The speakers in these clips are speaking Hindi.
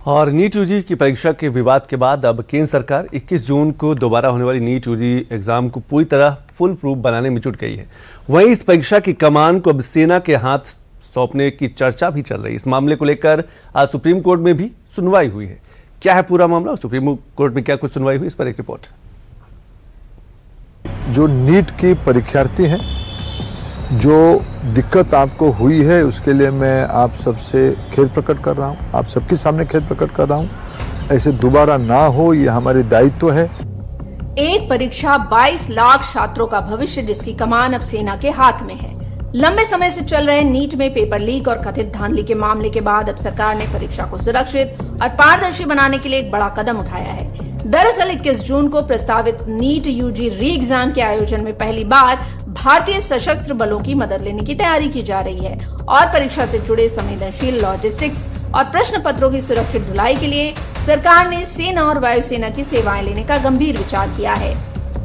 और नीट यूजी की परीक्षा के विवाद के बाद अब केंद्र सरकार 21 जून को दोबारा होने वाली नीट यूजी एग्जाम को पूरी तरह फुल प्रूफ बनाने में जुट गई है। वहीं इस परीक्षा की कमान को अब सेना के हाथ सौंपने की चर्चा भी चल रही है। इस मामले को लेकर आज सुप्रीम कोर्ट में भी सुनवाई हुई है। क्या है पूरा मामला और सुप्रीम कोर्ट में क्या कुछ सुनवाई हुई, इस पर एक रिपोर्ट। जो नीट की परीक्षार्थी हैं, जो दिक्कत आपको हुई है उसके लिए मैं आप सबसे खेद प्रकट कर रहा हूं, आप सबके सामने खेद प्रकट कर रहा हूं। ऐसे दोबारा ना हो, ये हमारी दायित्व है। एक परीक्षा 22 लाख छात्रों का भविष्य जिसकी कमान अब सेना के हाथ में है। लंबे समय से चल रहे नीट में पेपर लीक और कथित धांधली के मामले के बाद अब सरकार ने परीक्षा को सुरक्षित और पारदर्शी बनाने के लिए एक बड़ा कदम उठाया है। दरअसल 21 जून को प्रस्तावित नीट यूजी री एग्जाम के आयोजन में पहली बार भारतीय सशस्त्र बलों की मदद लेने की तैयारी की जा रही है और परीक्षा से जुड़े संवेदनशील लॉजिस्टिक्स और प्रश्न पत्रों की सुरक्षित ढुलाई के लिए सरकार ने सेना और वायुसेना की सेवाएं लेने का गंभीर विचार किया है।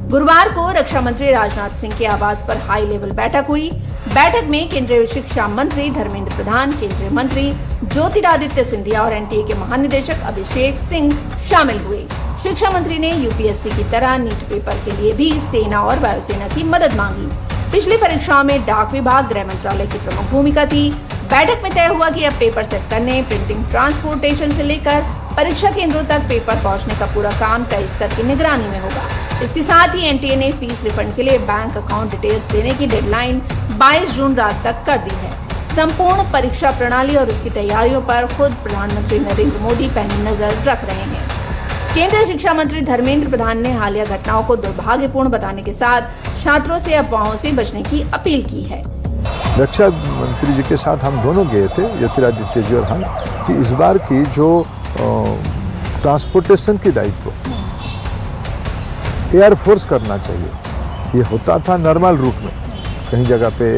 गुरुवार को रक्षा मंत्री राजनाथ सिंह के आवास पर हाई लेवल बैठक हुई। बैठक में केंद्रीय शिक्षा मंत्री धर्मेंद्र प्रधान, केंद्रीय मंत्री ज्योतिरादित्य सिंधिया और एनटीए के महानिदेशक अभिषेक सिंह शामिल हुए। शिक्षा मंत्री ने यूपीएससी की तरह नीट पेपर के लिए भी सेना और वायुसेना की मदद मांगी। पिछली परीक्षाओं में डाक विभाग, गृह मंत्रालय की प्रमुख भूमिका थी। बैठक में तय हुआ कि अब पेपर सेट करने, प्रिंटिंग, ट्रांसपोर्टेशन से लेकर परीक्षा केंद्रों तक पेपर पहुंचने का पूरा काम कई स्तर की निगरानी में होगा। इसके साथ ही एनटीए ने फीस रिफंड के लिए बैंक अकाउंट डिटेल्स देने की डेडलाइन 22 जून रात तक कर दी है। संपूर्ण परीक्षा प्रणाली और उसकी तैयारियों पर खुद प्रधानमंत्री नरेंद्र मोदी पैनी नजर रख रहे हैं। केंद्रीय शिक्षा मंत्री धर्मेंद्र प्रधान ने हालिया घटनाओं को दुर्भाग्यपूर्ण बताने के साथ छात्रों से अफवाहों से बचने की अपील की है। रक्षा मंत्री जी के साथ हम दोनों गए थे, ज्योतिरादित्य जी और हम, कि इस बार की जो ट्रांसपोर्टेशन की दायित्व एयरफोर्स करना चाहिए। ये होता था नॉर्मल रूट में, कहीं जगह पे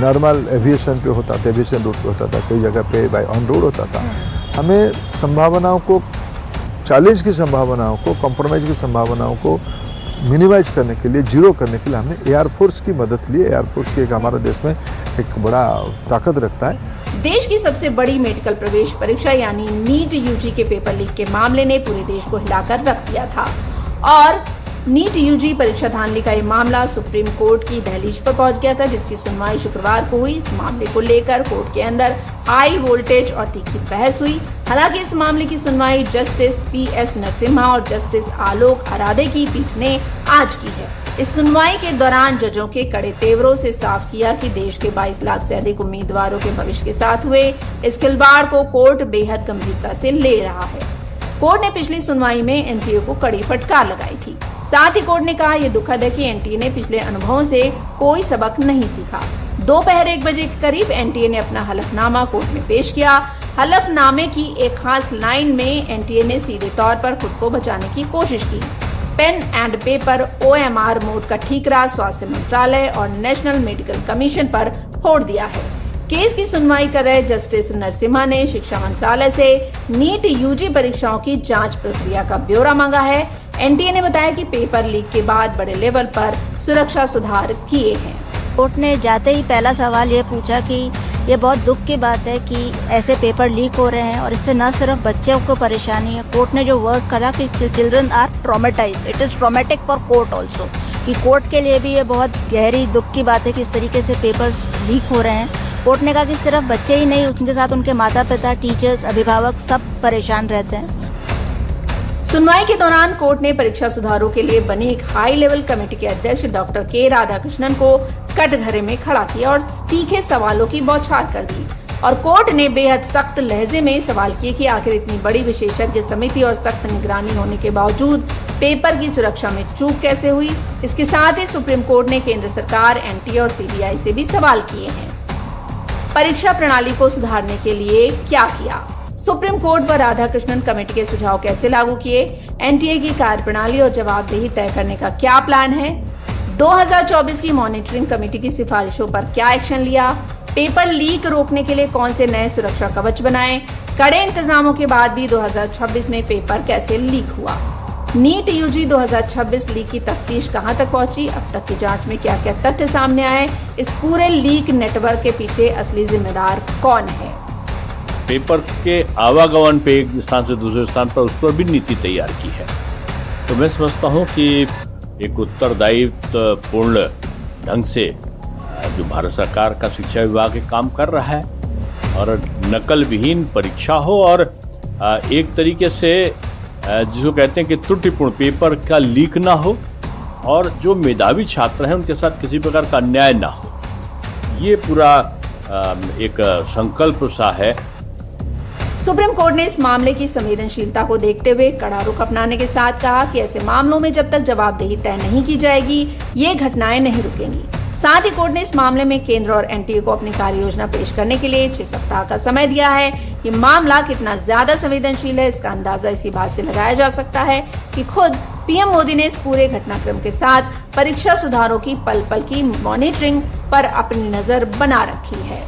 नॉर्मल एविएशन पे होता था, एविएशन रूट पे होता था, कई जगह पे बाय ऑन रोड होता था। हमें संभावनाओं को, चैलेंज की संभावनाओं को, कॉम्प्रोमाइज की संभावनाओं को मिनिमाइज करने के लिए, जीरो करने के लिए हमने एयरफोर्स की मदद ली। एयरफोर्स की एक हमारे देश में एक बड़ा ताकत रखता है। देश की सबसे बड़ी मेडिकल प्रवेश परीक्षा यानी नीट यूजी के पेपर लीक के मामले ने पूरे देश को हिलाकर रख दिया था और नीट यूजी परीक्षा धांधली का ये मामला सुप्रीम कोर्ट की दहलीज पर पहुंच गया था, जिसकी सुनवाई शुक्रवार को हुई। इस मामले को लेकर कोर्ट के अंदर हाई वोल्टेज और तीखी बहस हुई। हालांकि इस मामले की सुनवाई जस्टिस पीएस नरसिम्हा और जस्टिस आलोक आराधे की पीठ ने आज की है। इस सुनवाई के दौरान जजों के कड़े तेवरों से साफ किया कि देश के 22 लाख से अधिक उम्मीदवारों के भविष्य के साथ हुए इस खिलवाड़ को कोर्ट बेहद गंभीरता से ले रहा है। कोर्ट ने पिछली सुनवाई में एनटीए को कड़ी फटकार लगाई थी। साथ ही कोर्ट ने कहा, यह दुखद है कि एनटीए ने पिछले अनुभवों से कोई सबक नहीं सीखा। दोपहर 1 बजे के करीब एनटीए ने अपना हलफनामा कोर्ट में पेश किया। हलफनामे की एक खास लाइन में एनटीए ने सीधे तौर पर खुद को बचाने की कोशिश की। Pen and paper OMR mode का ठीकरा स्वास्थ्य मंत्रालय और नेशनल मेडिकल कमीशन पर फोड़ दिया है। केस की सुनवाई कर रहे जस्टिस नरसिम्हा ने शिक्षा मंत्रालय से नीट यूजी परीक्षाओं की जांच प्रक्रिया का ब्यौरा मांगा है। एनटीए ने बताया कि पेपर लीक के बाद बड़े लेवल पर सुरक्षा सुधार किए हैं। कोर्ट ने जाते ही पहला सवाल ये पूछा कि ये बहुत दुख की बात है कि ऐसे पेपर लीक हो रहे हैं और इससे न सिर्फ बच्चों को परेशानी है। कोर्ट ने जो वर्ड कहा कि children are traumatised, it is traumatic for court also, कि कोर्ट के लिए भी ये बहुत गहरी दुख की बात है कि इस तरीके से पेपर्स लीक हो रहे हैं। कोर्ट ने कहा कि सिर्फ बच्चे ही नहीं, उनके साथ उनके माता पिता, टीचर्स, अभिभावक सब परेशान रहते हैं। सुनवाई के दौरान कोर्ट ने परीक्षा सुधारों के लिए बनी एक हाई लेवल कमेटी के अध्यक्ष डॉक्टर के राधाकृष्णन को कटघरे में खड़ा किया और तीखे सवालों की बौछार कर दी। और कोर्ट ने बेहद सख्त लहजे में सवाल किए कि आखिर इतनी बड़ी विशेषज्ञ समिति और सख्त निगरानी होने के बावजूद पेपर की सुरक्षा में चूक कैसे हुई। इसके साथ ही सुप्रीम कोर्ट ने केंद्र सरकार, एनटीए और सीबीआई से भी सवाल किए हैं। परीक्षा प्रणाली को सुधारने के लिए क्या किया, सुप्रीम कोर्ट व राधाकृष्णन कमेटी के सुझाव कैसे लागू किए, एनटीए की कार्यप्रणाली और जवाबदेही तय करने का क्या प्लान है, 2024 की मॉनिटरिंग कमेटी की सिफारिशों पर क्या एक्शन लिया, पेपर लीक रोकने के लिए कौन से नए सुरक्षा कवच बनाए, कड़े इंतजामों के बाद भी 2026 में पेपर कैसे लीक हुआ, नीट यूजी 2026 लीक की तफ्तीश कहां तक पहुंची, अब तक की जांच में क्या क्या तथ्य सामने आए, इस पूरे लीक नेटवर्क के पीछे असली जिम्मेदार कौन है। पेपर के आवागमन पे एक स्थान से दूसरे स्थान पर उस पर भी नीति तैयार की है। तो मैं समझता हूँ कि एक उत्तरदायित्वपूर्ण ढंग से जो भारत सरकार का शिक्षा विभाग काम कर रहा है और नकल विहीन परीक्षा हो और एक तरीके से जिसको कहते हैं कि त्रुटिपूर्ण पेपर का लीक ना हो और जो मेधावी छात्र हैं उनके साथ किसी प्रकार का अन्याय ना हो, ये पूरा एक संकल्प सा है। सुप्रीम कोर्ट ने इस मामले की संवेदनशीलता को देखते हुए कड़ा रुख अपनाने के साथ कहा कि ऐसे मामलों में जब तक जवाबदेही तय नहीं की जाएगी ये घटनाएं नहीं रुकेंगी। साथ ही कोर्ट ने इस मामले में केंद्र और एनटीए को अपनी कार्य योजना पेश करने के लिए 6 सप्ताह का समय दिया है। ये मामला कितना ज्यादा संवेदनशील है इसका अंदाजा इसी बात से लगाया जा सकता है कि खुद पीएम मोदी ने इस पूरे घटनाक्रम के साथ परीक्षा सुधारों की पल पल की मॉनिटरिंग पर अपनी नजर बना रखी है।